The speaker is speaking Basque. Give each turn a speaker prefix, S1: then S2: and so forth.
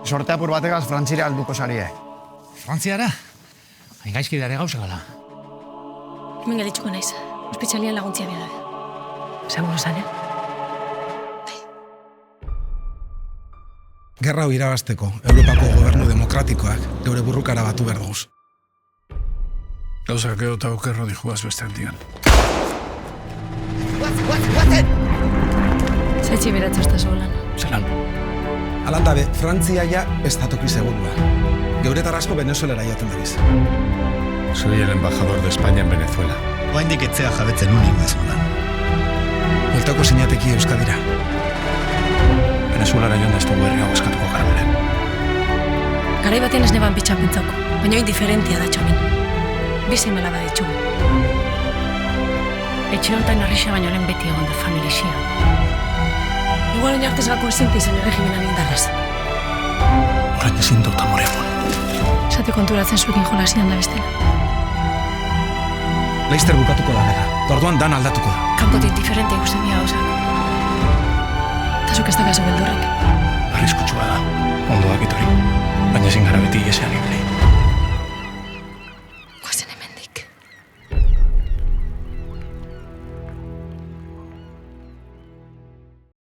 S1: Sorte apur bategaz Frantzira alduko sarie.
S2: Frantziara? Hain gaizki dare gauza gala.
S3: Hemen gelditzuko naiz. Ospitalian laguntzia bera. Seguro zan,
S4: Gerra hau irabazteko, Europako gobernu demokratikoak geure burrukara batu behar duguz.
S5: Gauzak edo eta okerro dijuaz beste handian.
S3: Zaitzi beratzu ez da zolan.
S5: Zelan?
S4: Alandabe, Frantzia ja ez da toki segurua. Geuretar asko Venezuelera jaten dabiz.
S5: Soy el embajador de España en Venezuela.
S6: Oaindik etzea jabetzen unik bezala.
S4: Bueltako sinateki Euskadira.
S5: Venezuelara joan da ez dugu herri hau eskatuko Carmelen.
S3: Garai batean ez neban bitxan pentsako, baina indiferentia da txomin. Bizimela baditxugu. Etxe honetan horrixa baino lehen beti egon da familixia. Igual oin artez gako ezinti zen erregimenan indarraz.
S5: Horrein ezin dut amore egon.
S3: Esate konturatzen zuekin jolasian da bestela.
S4: Laizter bukatuko da gerra. Orduan dan aldatuko da.
S3: Kanpotik diferente ikusten dira gauzak. Eta zuk ez dakazu beldurrik.
S5: Arriskutsua da, ondo dakit hori. Baina ezin gara beti esean ibili.